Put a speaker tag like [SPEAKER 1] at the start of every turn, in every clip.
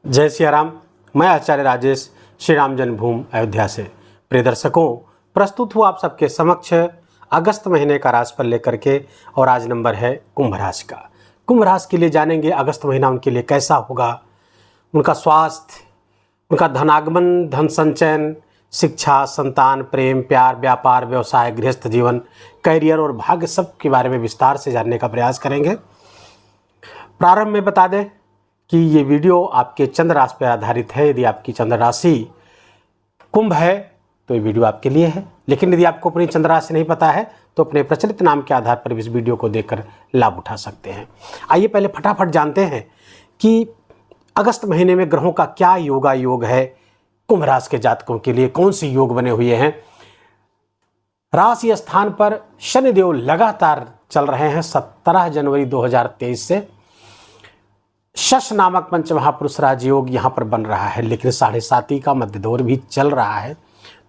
[SPEAKER 1] जय सिया राम। मैं आचार्य राजेश श्री राम जन्मभूमि अयोध्या से प्रिय दर्शकों प्रस्तुत हुआ आप सबके समक्ष अगस्त महीने का राशिफल लेकर के। और आज नंबर है कुंभ राशि का। कुंभ राशि के लिए जानेंगे अगस्त महीना उनके लिए कैसा होगा, उनका स्वास्थ्य, उनका धनागमन, धन संचयन, शिक्षा, संतान, प्रेम, प्यार, व्यापार, व्यवसाय, गृहस्थ जीवन, करियर और भाग्य सब के बारे में विस्तार से जानने का प्रयास करेंगे। प्रारंभ में बता दें कि ये वीडियो आपके चंद्र राशि पर आधारित है। यदि आपकी चंद्र राशि कुंभ है तो ये वीडियो आपके लिए है, लेकिन यदि आपको अपनी चंद्र राशि नहीं पता है तो अपने प्रचलित नाम के आधार पर इस वीडियो को देखकर लाभ उठा सकते हैं। आइए पहले फटाफट जानते हैं कि अगस्त महीने में ग्रहों का क्या योग है। कुंभ राशि के जातकों के लिए कौन से योग बने हुए हैं। राशि स्थान पर शनिदेव लगातार चल रहे हैं 17 जनवरी 2023 से। शश नामक पंच महापुरुष राजयोग यहाँ पर बन रहा है, लेकिन 7.5 का मध्य दौर भी चल रहा है।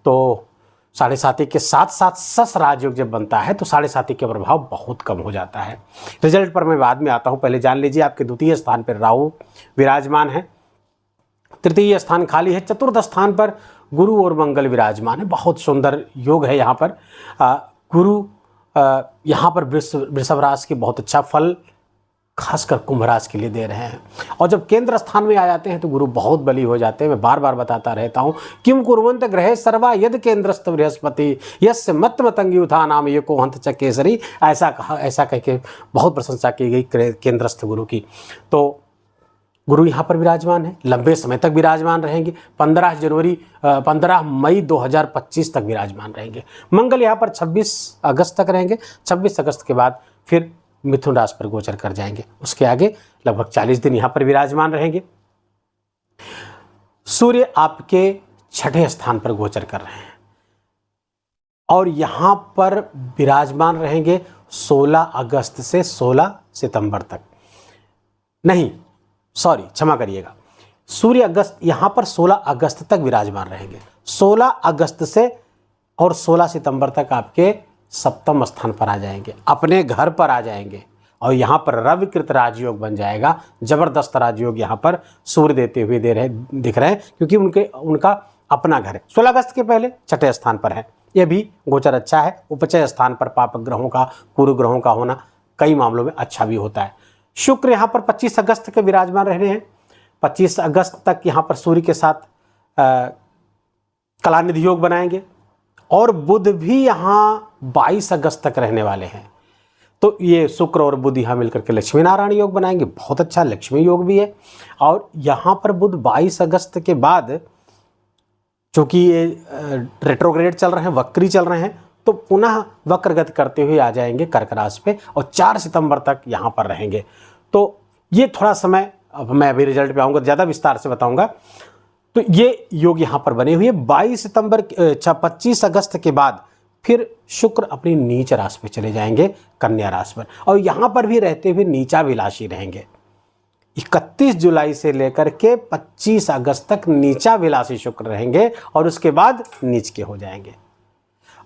[SPEAKER 1] तो 7.5 के साथ साथ शश राजयोग जब बनता है तो 7.5 का प्रभाव बहुत कम हो जाता है। रिजल्ट पर मैं बाद में आता हूँ। पहले जान लीजिए आपके द्वितीय स्थान पर राहु विराजमान है, तृतीय स्थान खाली है, चतुर्थ स्थान पर गुरु और मंगल विराजमान है। बहुत सुंदर योग है यहाँ पर। गुरु यहाँ पर वृषभ राशि के बहुत अच्छा फल खासकर कुंभ राशि के लिए दे रहे हैं। और जब केंद्र स्थान में आ जाते हैं तो गुरु बहुत बली हो जाते हैं। मैं बार बार बताता रहता हूँ, किम कुर्वन्त ग्रहे सर्वा यद केंद्रस्थ बृहस्पति यस्य मत मतंगी उथा नाम ये को हंत चकेसरी। ऐसा कह के बहुत प्रशंसा की गई केंद्रस्थ गुरु की। तो गुरु यहाँ पर विराजमान है, लंबे समय तक विराजमान रहेंगे। 15 मई 2025 तक विराजमान रहेंगे। मंगल यहाँ पर 26 अगस्त तक रहेंगे। 26 अगस्त के बाद फिर मिथुन राशि पर गोचर कर जाएंगे। उसके आगे लगभग 40 दिन यहाँ पर विराजमान रहेंगे। सूर्य आपके 6ठे स्थान पर गोचर कर रहे हैं और यहाँ पर विराजमान रहेंगे 16 अगस्त से 16 सितंबर तक। नहीं सॉरी, क्षमा करिएगा, सूर्य यहाँ पर 16 अगस्त तक विराजमान रहेंगे। 16 अगस्त से और 16 सितंबर तक आपके सप्तम स्थान पर आ जाएंगे, अपने घर पर आ जाएंगे। और यहाँ पर रविकृत राजयोग बन जाएगा। जबरदस्त राजयोग यहाँ पर सूर्य देते हुए दिख रहे हैं, क्योंकि उनका अपना घर है। 16 अगस्त के पहले 6ठे स्थान पर है। यह भी गोचर अच्छा है। उपचय स्थान पर पाप ग्रहों का, पूर्व ग्रहों का होना कई मामलों में अच्छा भी होता है। शुक्र यहाँ पर 25 अगस्त के विराजमान रहने हैं। 25 अगस्त तक यहाँ पर सूर्य के साथ कलानिधि योग बनाएंगे। और बुध भी यहाँ 22 अगस्त तक रहने वाले हैं। तो ये शुक्र और बुध यहाँ मिलकर के लक्ष्मी नारायण योग बनाएंगे। बहुत अच्छा लक्ष्मी योग भी है। और यहाँ पर बुध 22 अगस्त के बाद, चूँकि ये रेट्रोग्रेड चल रहे हैं, वक्री चल रहे हैं, तो पुनः वक्रगति करते हुए आ जाएंगे कर्क राशि पे और 4 सितंबर तक यहाँ पर रहेंगे। तो ये थोड़ा समय, अब मैं अभी रिजल्ट पे आऊँगा, ज़्यादा विस्तार से बताऊँगा। तो ये योग यहाँ पर बने हुए। 25 अगस्त के बाद फिर शुक्र अपनी नीच राशि पे चले जाएंगे, कन्या राशि पर, और यहाँ पर भी रहते हुए नीचा विलासी रहेंगे। 31 जुलाई से लेकर के 25 अगस्त तक नीचा विलासी शुक्र रहेंगे और उसके बाद नीच के हो जाएंगे।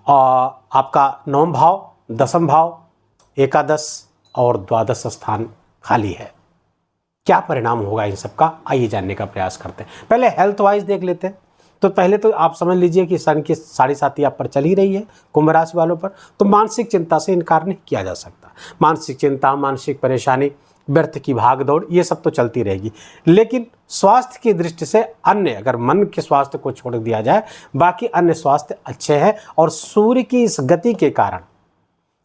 [SPEAKER 1] और आपका 9वां भाव, 10वां भाव, एकादश और द्वादश स्थान खाली है। क्या परिणाम होगा इन सब का, आइए जानने का प्रयास करते हैं। पहले हेल्थ वाइज देख लेते हैं। तो पहले तो आप समझ लीजिए कि सन की 7.5 आप पर चल ही रही है कुंभ राशि वालों पर। तो मानसिक चिंता से इनकार नहीं किया जा सकता। मानसिक चिंता, मानसिक परेशानी, व्यर्थ की भाग दौड़, ये सब तो चलती रहेगी। लेकिन स्वास्थ्य की दृष्टि से अन्य, अगर मन के स्वास्थ्य को छोड़ दिया जाए, बाकी अन्य स्वास्थ्य अच्छे हैं। और सूर्य की इस गति के कारण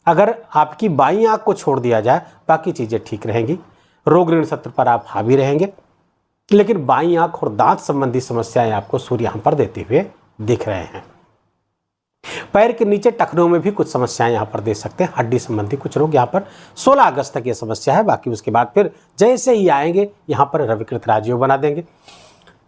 [SPEAKER 1] अगर आपकी बाईं आंख को छोड़ दिया जाए, बाकी चीज़ें ठीक रहेंगी। रोग ऋण शत्रु पर आप हावी रहेंगे, लेकिन बाईं आंख और दांत संबंधी समस्याएं आपको सूर्य यहाँ पर देते हुए दिख रहे हैं। पैर के नीचे टखनों में भी कुछ समस्याएं यहाँ पर दे सकते हैं। हड्डी संबंधी कुछ रोग यहाँ पर 16 अगस्त तक ये समस्या है। बाकी उसके बाद फिर जैसे ही आएंगे यहाँ पर रविकृत राजयोग बना देंगे।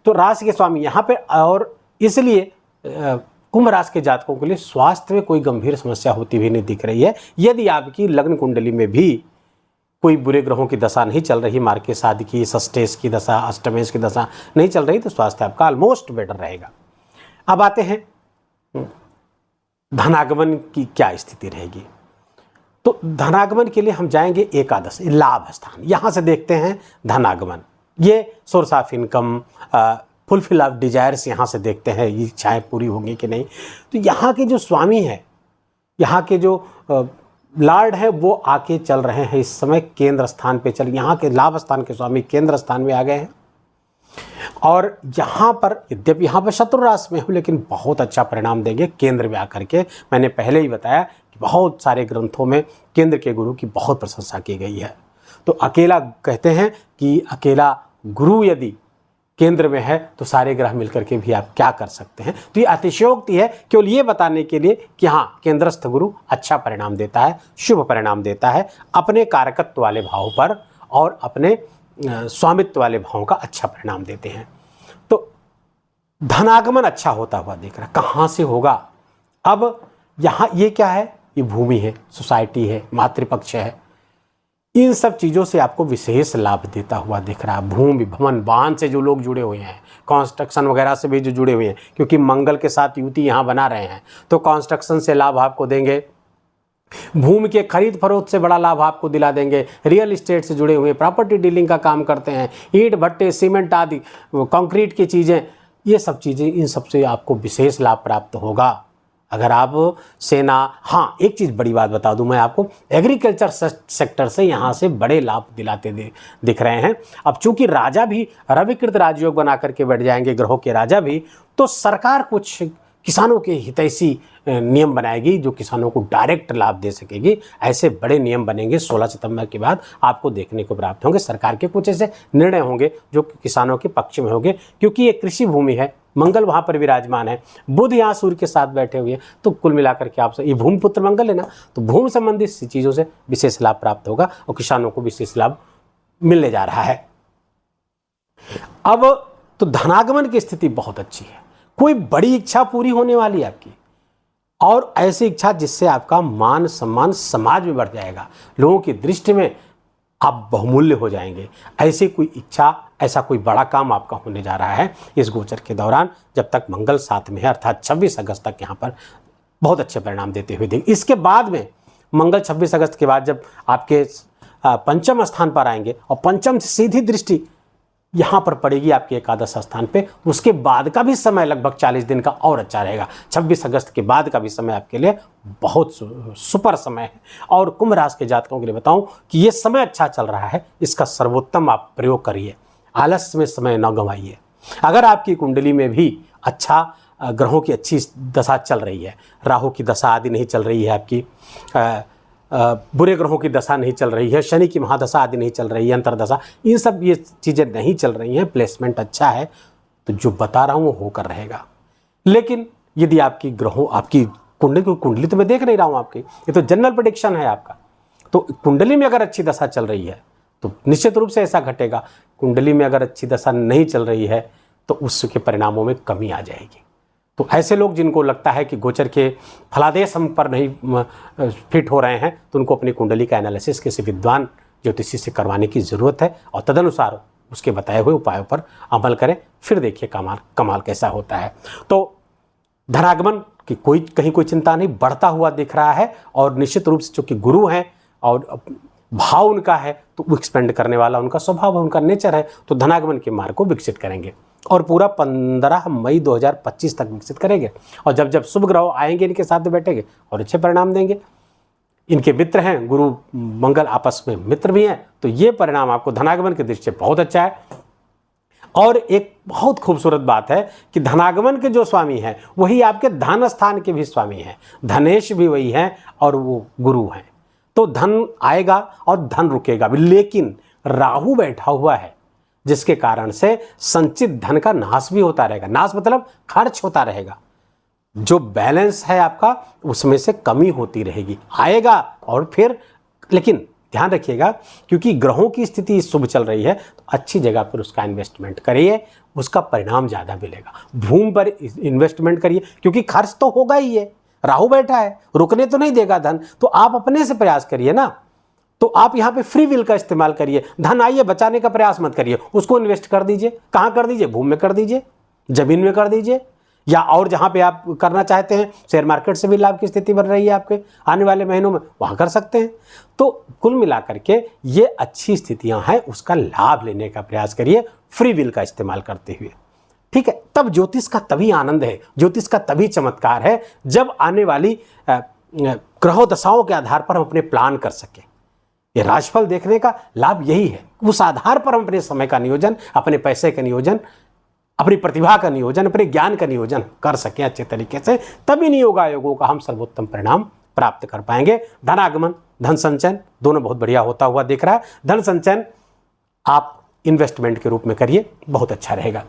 [SPEAKER 1] तो राशि के स्वामी यहाँ पे, और इसलिए कुंभ राशि के जातकों के लिए स्वास्थ्य में कोई गंभीर समस्या होती हुई नहीं दिख रही है। यदि आपकी लग्न कुंडली में भी कोई बुरे ग्रहों की दशा नहीं चल रही, मार्केश आदि की, षष्ठेश की दशा, अष्टमेश की दशा नहीं चल रही, तो स्वास्थ्य आपका ऑलमोस्ट बेटर रहेगा। अब आते हैं धनागमन की क्या स्थिति रहेगी। तो धनागमन के लिए हम जाएंगे एकादश, लाभ स्थान। यहाँ से देखते हैं धनागमन। ये source of income, fulfil of desires यहाँ से देखते हैं, ये इच्छाएँ पूरी होंगी कि नहीं। तो यहाँ के जो स्वामी हैं, यहाँ के जो लॉर्ड हैं, वो आके चल रहे हैं इस समय केंद्र स्थान पे चल, यहाँ के लाभ स्थान के स्वामी केंद्र स्थान में आ गए हैं। और यहाँ पर यद्यपि यहाँ पर शत्रु राशि में हूँ, लेकिन बहुत अच्छा परिणाम देंगे केंद्र में आकर के। मैंने पहले ही बताया कि बहुत सारे ग्रंथों में केंद्र के गुरु की बहुत प्रशंसा की गई है। तो अकेला कहते हैं कि अकेला गुरु यदि केंद्र में है तो सारे ग्रह मिलकर के भी आप क्या कर सकते हैं। तो ये अतिशयोक्ति है केवल ये बताने के लिए कि हाँ, केंद्रस्थ गुरु अच्छा परिणाम देता है, शुभ परिणाम देता है अपने कारकत्व वाले भाव पर और अपने स्वामित्व वाले भावों का अच्छा परिणाम देते हैं। तो धनागमन अच्छा होता हुआ दिख रहा, कहाँ से होगा। अब यहाँ ये क्या है, ये भूमि है, सोसाइटी है, मातृपक्ष है, इन सब चीज़ों से आपको विशेष लाभ देता हुआ दिख रहा है। भूमि भवन वाहन से जो लोग जुड़े हुए हैं, कंस्ट्रक्शन वगैरह से भी जो जुड़े हुए हैं, क्योंकि मंगल के साथ युति यहाँ बना रहे हैं, तो कंस्ट्रक्शन से लाभ आपको देंगे, भूमि के खरीद फरोख्त से बड़ा लाभ आपको दिला देंगे, रियल एस्टेट से जुड़े हुए, प्रॉपर्टी डीलिंग का काम करते हैं, ईंट भट्टे सीमेंट आदि कंक्रीट की चीज़ें, ये सब चीज़ें, इन सब से आपको विशेष लाभ प्राप्त होगा। अगर आप सेना, हाँ एक चीज़ बड़ी बात बता दूं मैं आपको, एग्रीकल्चर सेक्टर से यहाँ से बड़े लाभ दिलाते दिख रहे हैं। अब चूंकि राजा भी रविकृत राजयोग बना करके बैठ जाएंगे, ग्रहों के राजा भी, तो सरकार कुछ किसानों के हितैषी नियम बनाएगी जो किसानों को डायरेक्ट लाभ दे सकेगी। ऐसे बड़े नियम बनेंगे 16 सितंबर के बाद आपको देखने को प्राप्त होंगे। सरकार के कुछ ऐसे निर्णय होंगे जो किसानों के पक्ष में होंगे, क्योंकि ये कृषि भूमि है, मंगल वहाँ पर विराजमान है, बुध यहाँ सूर्य के साथ बैठे हुए हैं। तो कुल मिलाकर के आपसे ये भूमिपुत्र मंगल है ना, तो भूमि संबंधित चीज़ों से विशेष लाभ प्राप्त होगा और किसानों को विशेष लाभ मिलने जा रहा है। अब तो धनागमन की स्थिति बहुत अच्छी है, कोई बड़ी इच्छा पूरी होने वाली है आपकी, और ऐसी इच्छा जिससे आपका मान सम्मान समाज में बढ़ जाएगा, लोगों की दृष्टि में आप बहुमूल्य हो जाएंगे। ऐसी कोई इच्छा, ऐसा कोई बड़ा काम आपका होने जा रहा है इस गोचर के दौरान, जब तक मंगल साथ में है, अर्थात 26 अगस्त तक यहाँ पर बहुत अच्छे परिणाम देते हुए देंगे। इसके बाद में मंगल 26 अगस्त के बाद जब आपके पंचम स्थान पर आएंगे और पंचम से सीधी दृष्टि यहाँ पर पड़ेगी आपके एकादश स्थान पे, उसके बाद का भी समय लगभग 40 दिन का और अच्छा रहेगा। 26 अगस्त के बाद का भी समय आपके लिए बहुत सुपर समय है। और कुंभ राशि के जातकों के लिए बताऊं कि ये समय अच्छा चल रहा है, इसका सर्वोत्तम आप प्रयोग करिए, आलस्य में समय न गंवाइए। अगर आपकी कुंडली में भी अच्छा ग्रहों की अच्छी दशा चल रही है, राहु की दशा आदि नहीं चल रही है आपकी, बुरे ग्रहों की दशा नहीं चल रही है, शनि की महादशा आदि नहीं चल रही है, अंतरदशा, इन सब ये चीज़ें नहीं चल रही हैं, प्लेसमेंट अच्छा है, तो जो बता रहा हूँ वो होकर रहेगा। लेकिन यदि आपकी ग्रहों, आपकी कुंडली तो मैं देख नहीं रहा हूँ आपकी, ये तो जनरल प्रेडिक्शन है आपका, तो कुंडली में अगर अच्छी दशा चल रही है तो निश्चित रूप से ऐसा घटेगा। कुंडली में अगर अच्छी दशा नहीं चल रही है तो उसके परिणामों में कमी आ जाएगी। तो ऐसे लोग जिनको लगता है कि गोचर के फलादेश हम पर नहीं फिट हो रहे हैं, तो उनको अपनी कुंडली का एनालिसिस किसी विद्वान ज्योतिषी से करवाने की ज़रूरत है और तदनुसार उसके बताए हुए उपायों पर अमल करें, फिर देखिए कमाल कैसा होता है। तो धनागमन की कहीं कोई चिंता नहीं, बढ़ता हुआ दिख रहा है, और निश्चित रूप से चूँकि गुरु हैं और भाव उनका है तो वो एक्सपेंड करने वाला उनका स्वभाव है, उनका नेचर है, तो धनागमन के मार्ग को विकसित करेंगे और पूरा 15 मई 2025 तक विकसित करेंगे। और जब जब शुभ ग्रह आएंगे इनके साथ बैठेंगे और अच्छे परिणाम देंगे। इनके मित्र हैं, गुरु मंगल आपस में मित्र भी हैं, तो ये परिणाम आपको धनागमन के दृष्टि से बहुत अच्छा है। और एक बहुत खूबसूरत बात है कि धनागमन के जो स्वामी हैं वही आपके धन स्थान के भी स्वामी हैं, धनेश भी वही हैं और वो गुरु हैं। तो धन आएगा और धन रुकेगा भी, लेकिन राहु बैठा हुआ है जिसके कारण से संचित धन का नाश भी होता रहेगा। नाश मतलब खर्च होता रहेगा, जो बैलेंस है आपका उसमें से कमी होती रहेगी, आएगा और फिर, लेकिन ध्यान रखिएगा क्योंकि ग्रहों की स्थिति शुभ चल रही है तो अच्छी जगह पर उसका इन्वेस्टमेंट करिए, उसका परिणाम ज़्यादा मिलेगा। भूमि पर इन्वेस्टमेंट करिए क्योंकि खर्च तो होगा ही है, राहु बैठा है, रुकने तो नहीं देगा धन, तो आप अपने से प्रयास करिए ना। तो आप यहाँ पे फ्री विल का इस्तेमाल करिए, धन आइए, बचाने का प्रयास मत करिए, उसको इन्वेस्ट कर दीजिए। कहाँ कर दीजिए? भूमि में कर दीजिए, जमीन में कर दीजिए, या और जहाँ पे आप करना चाहते हैं, शेयर मार्केट से भी लाभ की स्थिति बन रही है आपके आने वाले महीनों में, वहाँ कर सकते हैं। तो कुल मिलाकर के ये अच्छी स्थितियाँ हैं, उसका लाभ लेने का प्रयास करिए फ्री विल का इस्तेमाल करते हुए, ठीक है। तब ज्योतिष का तभी आनंद है, ज्योतिष का तभी चमत्कार है जब आने वाली ग्रहों दशाओं के आधार पर हम अपने प्लान कर सकें। ये राशिफल देखने का लाभ यही है, उस आधार पर हम अपने समय का नियोजन, अपने पैसे का नियोजन, अपनी प्रतिभा का नियोजन, अपने ज्ञान का नियोजन कर सकें अच्छे तरीके से, तभी नियोग आयोगों का हम सर्वोत्तम परिणाम प्राप्त कर पाएंगे। धनागमन, धन संचयन दोनों बहुत बढ़िया होता हुआ दिख रहा है। धन संचयन आप इन्वेस्टमेंट के रूप में करिए, बहुत अच्छा रहेगा।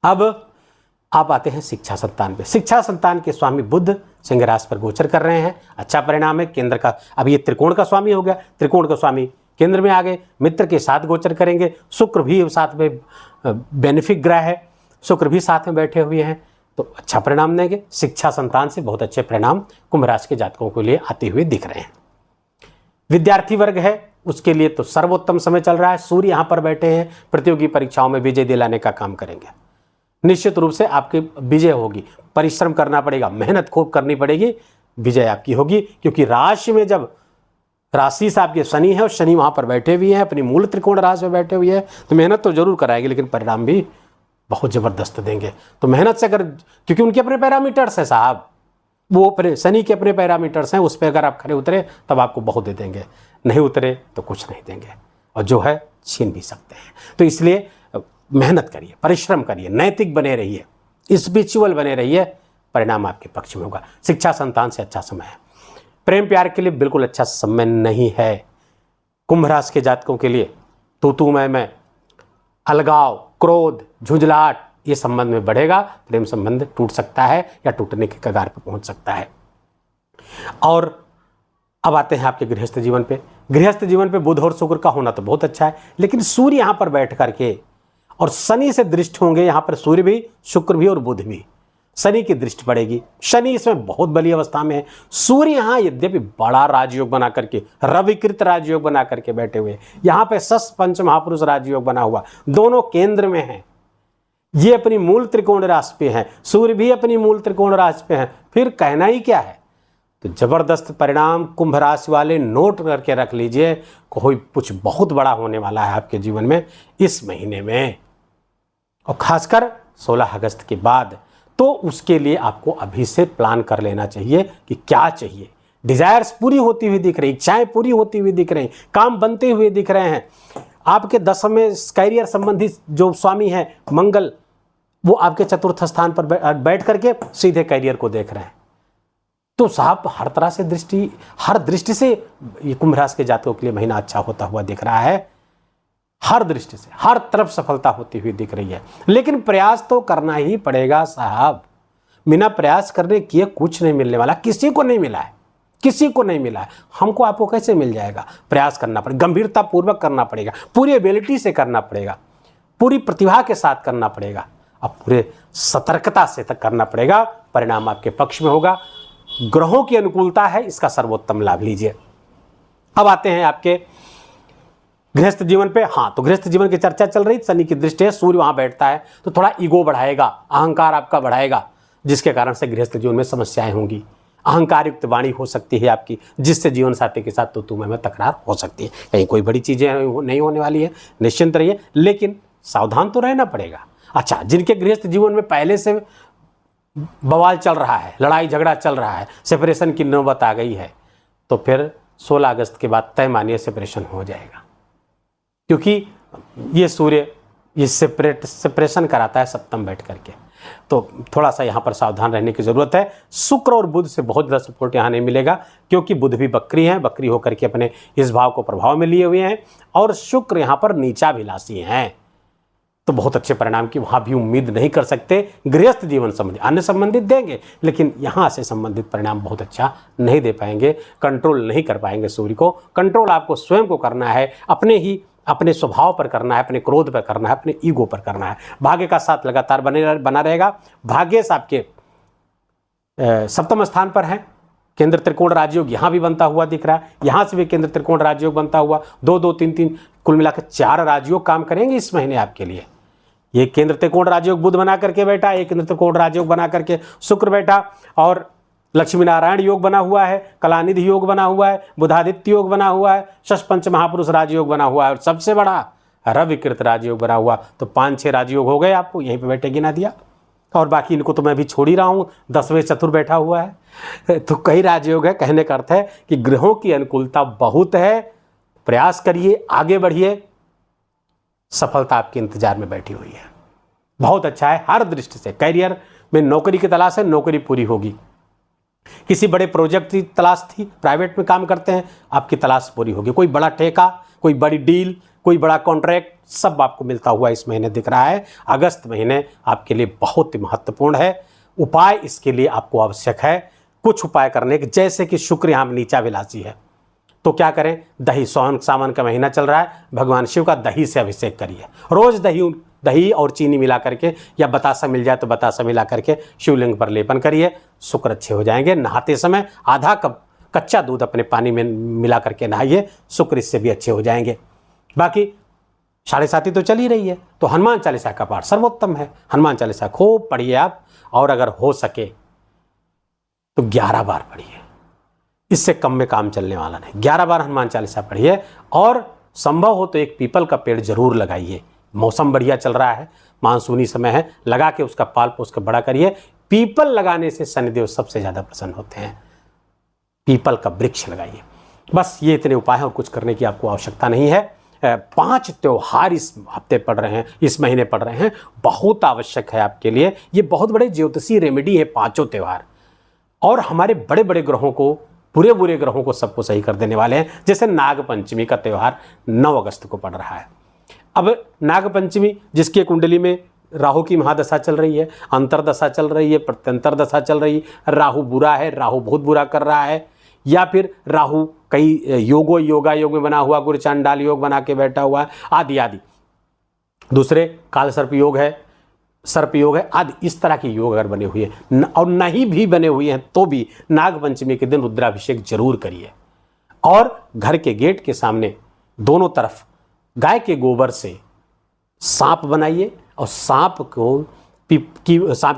[SPEAKER 1] अब आप आते हैं शिक्षा संतान पे। शिक्षा संतान के स्वामी बुध सिंह राशि पर गोचर कर रहे हैं, अच्छा परिणाम है। केंद्र का, अब ये त्रिकोण का स्वामी हो गया, त्रिकोण का स्वामी केंद्र में आ गए, मित्र के साथ गोचर करेंगे। शुक्र भी साथ में बेनिफिक ग्रह है, शुक्र भी साथ में बैठे हुए हैं, तो अच्छा परिणाम देंगे। शिक्षा संतान से बहुत अच्छे परिणाम कुंभ राशि के जातकों के लिए आते हुए दिख रहे हैं। विद्यार्थी वर्ग है उसके लिए तो सर्वोत्तम समय चल रहा है। सूर्य यहाँ पर बैठे हैं, प्रतियोगी परीक्षाओं में विजय दिलाने का काम करेंगे। निश्चित रूप से आपकी विजय होगी, परिश्रम करना पड़ेगा, मेहनत खूब करनी पड़ेगी, विजय आपकी होगी। क्योंकि राशि में जब राशि से आपके शनि है और शनि वहाँ पर बैठे हुए हैं, अपनी मूल त्रिकोण राशि में बैठे हुए हैं, तो मेहनत तो जरूर कराएंगे लेकिन परिणाम भी बहुत ज़बरदस्त देंगे। तो मेहनत से अगर, क्योंकि उनके अपने पैरामीटर्स हैं साहब, वो अपने शनि के अपने पैरामीटर्स हैं, उस पर अगर आप खड़े उतरे तब आपको बहुत दे देंगे, नहीं उतरे तो कुछ नहीं देंगे, और जो है छीन भी सकते हैं। तो इसलिए मेहनत करिए, परिश्रम करिए, नैतिक बने रहिए, स्पिरिचुअल बने रहिए, परिणाम आपके पक्ष में होगा। शिक्षा संतान से अच्छा समय है। प्रेम प्यार के लिए बिल्कुल अच्छा समय नहीं है। कुंभ राशि के जातकों के लिए तू मैं, अलगाव, क्रोध, झुंझलाहट, ये संबंध में बढ़ेगा। प्रेम संबंध टूट सकता है या टूटने के कगार पर पहुंच सकता है। और अब आते हैं आपके गृहस्थ जीवन पे। गृहस्थ जीवन पे बुध और शुक्र का होना तो बहुत अच्छा है, लेकिन सूर्य यहाँ पर बैठ करके और शनि से दृष्टि होंगे, यहाँ पर सूर्य भी, शुक्र भी और बुध भी, शनि की दृष्टि पड़ेगी। शनि इसमें बहुत बली अवस्था में है। सूर्य यहाँ यद्यपि बड़ा राजयोग बना करके, रविकृत राजयोग बना करके बैठे हुए, यहाँ पे षष्ठ पंच महापुरुष राजयोग बना हुआ, दोनों केंद्र में हैं। ये अपनी मूल त्रिकोण राशि पे हैं, सूर्य भी अपनी मूल त्रिकोण राशि पे हैं, फिर कहना ही क्या है। तो जबरदस्त परिणाम कुंभ राशि वाले नोट करके रख लीजिए, कोई कुछ बहुत बड़ा होने वाला है आपके जीवन में इस महीने में, और खासकर 16 अगस्त के बाद। तो उसके लिए आपको अभी से प्लान कर लेना चाहिए कि क्या चाहिए। डिजायर्स पूरी होती हुई दिख रही, इच्छाएं पूरी होती हुई दिख रही, काम बनते हुए दिख रहे हैं। आपके 10 में कैरियर संबंधी जो स्वामी है मंगल, वो आपके चतुर्थ स्थान पर बैठ करके सीधे कैरियर को देख रहे हैं। तो साहब हर तरह से दृष्टि, हर दृष्टि से ये कुंभ राशि के जातकों के लिए महीना अच्छा होता हुआ दिख रहा है। हर दृष्टि से, हर तरफ सफलता होती हुई दिख रही है। लेकिन प्रयास तो करना ही पड़ेगा साहब, बिना प्रयास करने किए कुछ नहीं मिलने वाला। किसी को नहीं मिला है, किसी को नहीं मिला है, हमको आपको कैसे मिल जाएगा। प्रयास करना पड़ेगा, गंभीरता पूर्वक करना पड़ेगा, पूरी एबिलिटी से करना पड़ेगा, पूरी प्रतिभा के साथ करना पड़ेगा, अब पूरे सतर्कता से तक करना पड़ेगा। परिणाम आपके पक्ष में होगा। ग्रहों की अनुकूलता है, इसका सर्वोत्तम लाभ लीजिए। अब आते हैं आपके गृहस्थ जीवन पे। हाँ, तो गृहस्थ जीवन की चर्चा चल रही, शनि की दृष्टि है, सूर्य वहां बैठता है, तो थोड़ा ईगो बढ़ाएगा, अहंकार आपका बढ़ाएगा, जिसके कारण से गृहस्थ जीवन में समस्याएं होंगी। अहंकार युक्त वाणी हो सकती है आपकी, जिससे जीवन साथी के साथ तो तुम्हें तकरार हो सकती है। कहीं कोई बड़ी चीजें नहीं होने वाली है, निश्चिंत रहिए, लेकिन सावधान तो रहना पड़ेगा। अच्छा, जिनके गृहस्थ जीवन में पहले से बवाल चल रहा है, लड़ाई झगड़ा चल रहा है, सेपरेशन की नौबत आ गई है, तो फिर 16 अगस्त के बाद तय मानिए सेपरेशन हो जाएगा। क्योंकि ये सूर्य ये सेपरेशन कराता है सप्तम बैठ करके, तो थोड़ा सा यहाँ पर सावधान रहने की ज़रूरत है। शुक्र और बुध से बहुत ज़्यादा सपोर्ट यहाँ नहीं मिलेगा, क्योंकि बुध भी बकरी हैं, बकरी होकर के अपने इस भाव को प्रभाव में लिए हुए हैं, और शुक्र यहाँ पर नीचाभिलाषी हैं, तो बहुत अच्छे परिणाम की वहाँ भी उम्मीद नहीं कर सकते। गृहस्थ जीवन संबंधी, अन्य संबंधित देंगे, लेकिन यहाँ से संबंधित परिणाम बहुत अच्छा नहीं दे पाएंगे, कंट्रोल नहीं कर पाएंगे सूर्य को। कंट्रोल आपको स्वयं को करना है, अपने स्वभाव पर करना है, अपने क्रोध पर करना है, अपने ईगो पर करना है। भाग्य का साथ लगातार बना रहेगा। भाग्य से आपके सप्तम स्थान पर है, केंद्र त्रिकोण राजयोग यहाँ भी बनता हुआ दिख रहा है, यहाँ से भी केंद्र त्रिकोण राजयोग बनता हुआ, 2 2 3 3 कुल मिलाकर 4 राजयोग काम करेंगे इस महीने आपके लिए। ये केंद्र त्रिकोण राजयोग बुध बना करके बैठा, एक केंद्र त्रिकोण राजयोग बना करके शुक्र बैठा, और लक्ष्मी नारायण योग बना हुआ है, कलानिधि योग बना हुआ है, बुधादित्य योग बना हुआ है, षष्पंच महापुरुष राजयोग बना हुआ है, और सबसे बड़ा रविकृत राजयोग बना हुआ। तो 5-6 राजयोग हो गए, आपको यहीं पे बैठे गिना दिया। और बाकी इनको तो मैं भी छोड़ ही रहा हूँ, 10वें चतुर बैठा हुआ है। तो कई राजयोग है। कहने का अर्थ है कि ग्रहों की अनुकूलता बहुत है। प्रयास करिए, आगे बढ़िए, सफलता आपके इंतजार में बैठी हुई है। बहुत अच्छा है हर दृष्टि से। करियर में नौकरी की तलाश है, नौकरी पूरी होगी। किसी बड़े प्रोजेक्ट की तलाश थी, प्राइवेट में काम करते हैं, आपकी तलाश पूरी होगी। कोई बड़ा ठेका, कोई बड़ी डील, कोई बड़ा कॉन्ट्रैक्ट, सब आपको मिलता हुआ इस महीने दिख रहा है। अगस्त महीने आपके लिए बहुत ही महत्वपूर्ण है। उपाय इसके लिए आपको आवश्यक है कुछ उपाय करने के, जैसे कि शुक्र यहाँ नीचा विलासी है, तो क्या करें, दही, सौन सावन का महीना चल रहा है, भगवान शिव का दही से अभिषेक करिए। रोज दही और चीनी मिला करके, या बतासा मिल जाए तो बतासा मिला करके शिवलिंग पर लेपन करिए, शुक्र अच्छे हो जाएंगे। नहाते समय आधा कप कच्चा दूध अपने पानी में मिला करके नहाइए, शुक्र इससे भी अच्छे हो जाएंगे। बाकी 7.5 तो चल ही रही है, तो हनुमान चालीसा का पाठ सर्वोत्तम है। हनुमान चालीसा खूब पढ़िए आप, और अगर हो सके तो 11 बार पढ़िए, इससे कम में काम चलने वाला नहीं। 11 बार हनुमान चालीसा पढ़िए, और संभव हो तो एक पीपल का पेड़ जरूर लगाइए। मौसम बढ़िया चल रहा है, मानसूनी समय है, लगा के उसका पाल पोस कर बड़ा करिए। पीपल लगाने से शनिदेव सबसे ज़्यादा प्रसन्न होते हैं। पीपल का वृक्ष लगाइए। बस ये इतने उपाय हैं, और कुछ करने की आपको आवश्यकता नहीं है। 5 त्योहार इस हफ्ते पड़ रहे हैं, इस महीने पड़ रहे हैं, बहुत आवश्यक है आपके लिए। ये बहुत बड़े ज्योतिषी रेमेडी है 5 त्योहार, और हमारे बड़े बड़े ग्रहों को, बुरे बुरे ग्रहों को, सबको सही कर देने वाले हैं। जैसे नागपंचमी का त्यौहार 9 अगस्त को पड़ रहा है। अब नागपंचमी, जिसकी कुंडली में राहु की महादशा चल रही है, अंतरदशा चल रही है, प्रत्यंतर दशा चल रही है, राहु बुरा है, राहु बहुत बुरा कर रहा है, या फिर राहु कई योगा योग में बना हुआ, गुरु चांडाल योग बना के बैठा हुआ है, आदि आदि। दूसरे काल सर्प योग है, सर्प योग है, आदि इस तरह के योग अगर बने हुए हैं, और नहीं भी बने हुए हैं, तो भी नागपंचमी के दिन रुद्राभिषेक जरूर करिए। और घर के गेट के सामने दोनों तरफ गाय के गोबर से सांप बनाइए, और सांप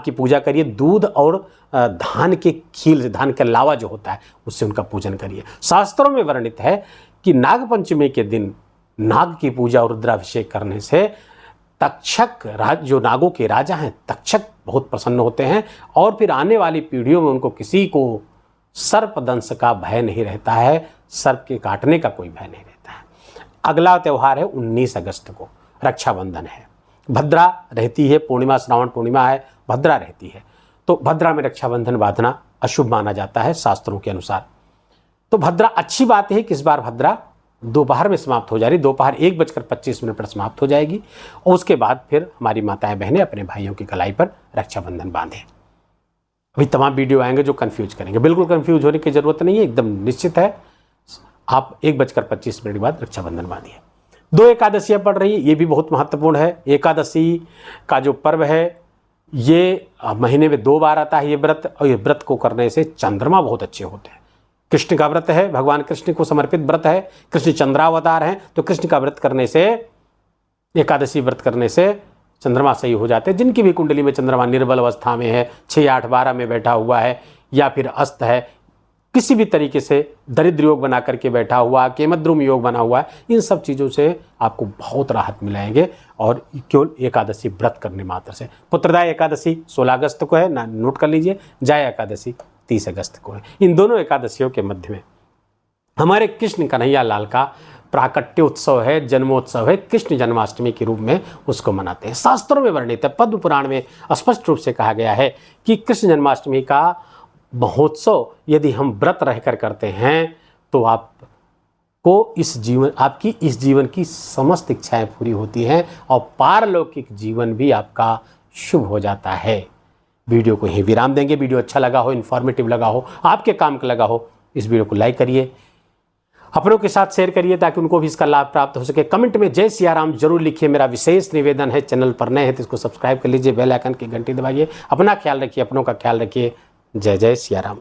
[SPEAKER 1] की पूजा करिए। दूध और धान के खील से, धान का लावा जो होता है, उससे उनका पूजन करिए। शास्त्रों में वर्णित है कि नागपंचमी के दिन नाग की पूजा और रुद्राभिषेक करने से तक्षक, जो नागों के राजा हैं, तक्षक बहुत प्रसन्न होते हैं, और फिर आने वाली पीढ़ियों में उनको किसी को सर्पदंश का भय नहीं रहता है, सर्प के काटने का कोई भय नहीं रहता है। अगला त्यौहार है 19 अगस्त को, रक्षाबंधन है। भद्रा रहती है, पूर्णिमा, श्रावण पूर्णिमा है, भद्रा रहती है, तो भद्रा में रक्षाबंधन बांधना अशुभ माना जाता है शास्त्रों के अनुसार। तो भद्रा अच्छी बात है कि इस बार भद्रा दोपहर में समाप्त हो जा रही, दोपहर 1:25 पर समाप्त हो जाएगी, और उसके बाद फिर हमारी माताएं बहनें अपने भाइयों की कलाई पर रक्षाबंधन बांधें। अभी तमाम वीडियो आएंगे जो कंफ्यूज करेंगे, बिल्कुल कंफ्यूज होने की जरूरत नहीं है, एकदम निश्चित है। आप 1:25 के बाद रक्षाबंधन बांधिए। 2 एकादशियाँ पड़ रही, ये भी बहुत महत्वपूर्ण है। एकादशी का जो पर्व है, ये महीने में 2 बार आता है ये व्रत, और ये व्रत को करने से चंद्रमा बहुत अच्छे होते हैं। कृष्ण का व्रत है, भगवान कृष्ण को समर्पित व्रत है, कृष्ण चंद्रावतार हैं, तो कृष्ण का व्रत करने से, एकादशी व्रत करने से चंद्रमा सही हो जाते हैं। जिनकी भी कुंडली में चंद्रमा निर्बल अवस्था में है, 6, 8, 12 में बैठा हुआ है, या फिर अस्त है, किसी भी तरीके से दरिद्र योग बना करके बैठा हुआ, केमद्रुम योग बना हुआ है, इन सब चीज़ों से आपको बहुत राहत मिलाएंगे, और केवल एकादशी व्रत करने मात्र से। पुत्रदाय एकादशी 16 अगस्त को है, ना नोट कर लीजिए। जय एकादशी 30 अगस्त को है। इन दोनों एकादशियों के मध्य में हमारे कृष्ण कन्हैया लाल का प्राकट्योत्सव है, जन्मोत्सव है, कृष्ण जन्माष्टमी के रूप में उसको मनाते हैं। शास्त्रों में वर्णित है, पद्म पुराण में स्पष्ट रूप से कहा गया है कि कृष्ण जन्माष्टमी का महोत्सव यदि हम व्रत रहकर करते हैं, तो आपको आपकी इस जीवन की समस्त इच्छाएं पूरी होती हैं, और पारलौकिक जीवन भी आपका शुभ हो जाता है। वीडियो को यहीं विराम देंगे। वीडियो अच्छा लगा हो, इन्फॉर्मेटिव लगा हो, आपके काम का लगा हो, इस वीडियो को लाइक करिए, अपनों के साथ शेयर करिए, ताकि उनको भी इसका लाभ प्राप्त हो सके। कमेंट में जय सिया राम जरूर लिखिए। मेरा विशेष निवेदन है, चैनल पर नए हैं तो इसको सब्सक्राइब कर लीजिए, बेल आइकन की घंटी दबाइए। अपना ख्याल रखिए, अपनों का ख्याल रखिए। जय जय सिया राम।